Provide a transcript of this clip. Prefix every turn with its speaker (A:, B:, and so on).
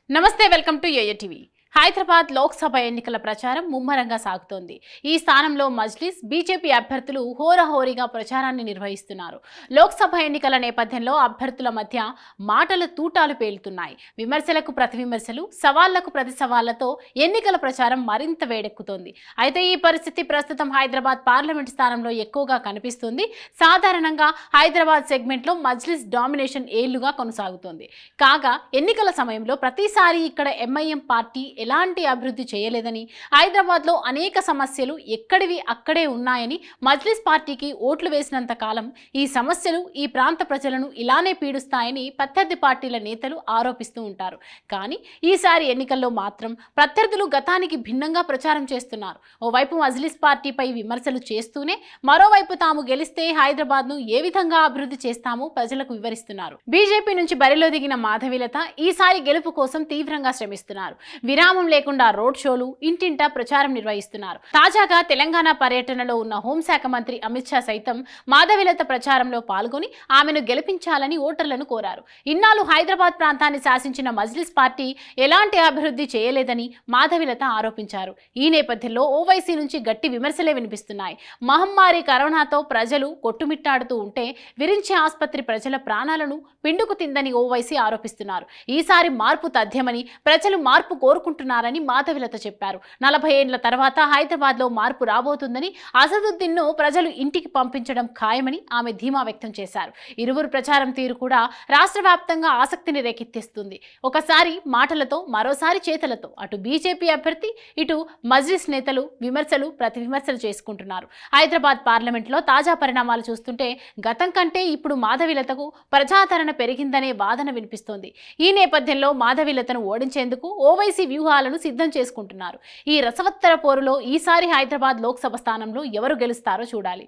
A: నమస్తే welcome to yoyo TV. Hyderabad Lok Sabha ఎన్నికల ప్రచారం ముమ్మరంగా సాగుతోంది। ఈ స్థానంలో మజ్లిస్ బీజేపీ అభ్యర్థులు హోరాహోరీగా ప్రచారాన్ని నిర్వహిస్తున్నారు। లోక్సభ ఎన్నికల నేపథ్యంలో అభ్యర్థుల మధ్య మాటల తూటాలు పేలుతున్నాయి। విమర్శలకు ప్రతి విమర్శలు, సవాళ్లకు ప్రతి సవాళ్లతో ఎన్నికల ప్రచారం మరింత వేడెక్కుతోంది। అయితే ఈ పరిస్థితి ప్రస్తుతం హైదరాబాద్ పార్లమెంట్ స్థానంలో ఎక్కువగా కనిపిస్తుంది। సాధారణంగా హైదరాబాద్ సెగ్మెంట్లో మజ్లిస్ డామినేషన్ ఏళ్లుగా కొనసాగుతోంది। కాగా ఎన్నికల సమయంలో ప్రతిసారి ఇక్కడ ఎంఐఎం పార్టీ ఎలాంటి అభివృద్ధి చేయలేదని, హైదరాబాద్లో అనేక సమస్యలు ఎక్కడివి అక్కడే ఉన్నాయని, మజ్లిస్ పార్టీకి ఓట్లు వేసినంత కాలం ఈ సమస్యలు ఈ ప్రాంత ప్రజలను ఇలానే పీడిస్తాయని ప్రత్యర్థి పార్టీల నేతలు ఆరోపిస్తూ ఉంటారు। కానీ ఈసారి ఎన్నికల్లో మాత్రం ప్రత్యర్థులు గతానికి భిన్నంగా ప్రచారం చేస్తున్నారు। ఓవైపు మజ్లిస్ పార్టీపై విమర్శలు చేస్తూనే మరోవైపు తాము గెలిస్తే హైదరాబాద్ను ఏ విధంగా అభివృద్ధి చేస్తామో ప్రజలకు వివరిస్తున్నారు। బీజేపీ నుంచి బరిలో దిగిన మాధవీలత ఈసారి గెలుపు కోసం తీవ్రంగా శ్రమిస్తున్నారు। విరామం లేకుండా రోడ్ షోలు, ఇంటింటా ప్రచారం నిర్వహిస్తున్నారు। తాజాగా తెలంగాణ పర్యటనలో ఉన్న హోంశాఖ మంత్రి అమిత్ షా సైతం మాధవీలత ప్రచారంలో పాల్గొని ఆమెను గెలిపించాలని ఓటర్లను కోరారు। ఇన్నాళ్ళు హైదరాబాద్ ప్రాంతాన్ని శాసించిన మజ్లిస్ పార్టీ ఎలాంటి అభివృద్ధి చేయలేదని మాధవీలత ఆరోపించారు। ఈ నేపథ్యంలో ఓవైసీ నుంచి గట్టి విమర్శలే వినిపిస్తున్నాయి। మహమ్మారి కరోనాతో ప్రజలు కొట్టుమిట్టాడుతూ ఉంటే విరించి ఆసుపత్రి ప్రజల ప్రాణాలను పిండుకు తిందని ఓవైసీ ఆరోపిస్తున్నారు। ఈసారి మార్పు తథ్యమని, ప్రజలు మార్పు కోరుకుంటున్నారని మాధవీలత చెప్పారు। 40 ఏళ్ల తర్వాత హైదరాబాద్లో మార్పు రాబోతుందని, అసదుద్దీన్ను ప్రజలు ఇంటికి పంపించడం ఖాయమని ఆమె ధీమా వ్యక్తం చేశారు। ఇరువురు ప్రచారం తీరు కూడా రాష్ట్ర వ్యాప్తంగా ఆసక్తిని రేకెత్తిస్తుంది। ఒకసారి మాటలతో, మరోసారి చేతలతో అటు బీజేపీ అభ్యర్థి, ఇటు మజ్లిస్ నేతలు విమర్శలు ప్రతి విమర్శలు చేసుకుంటున్నారు। హైదరాబాద్ పార్లమెంట్లో తాజా పరిణామాలు చూస్తుంటే గతం కంటే ఇప్పుడు మాధవీలతకు ప్రజాదరణ పెరిగిందనే వాదన వినిపిస్తోంది। ఈ నేపథ్యంలో మాధవీలతను ఓడించేందుకు ఓవైసీ వ్యూహాలను సిద్ధం చేసుకుంటున్నారు। ఈ రసవత్తర పోరులో ఈసారి హైదరాబాద్ లోక్సభ స్థానంలో ఎవరు గెలుస్తారో చూడాలి।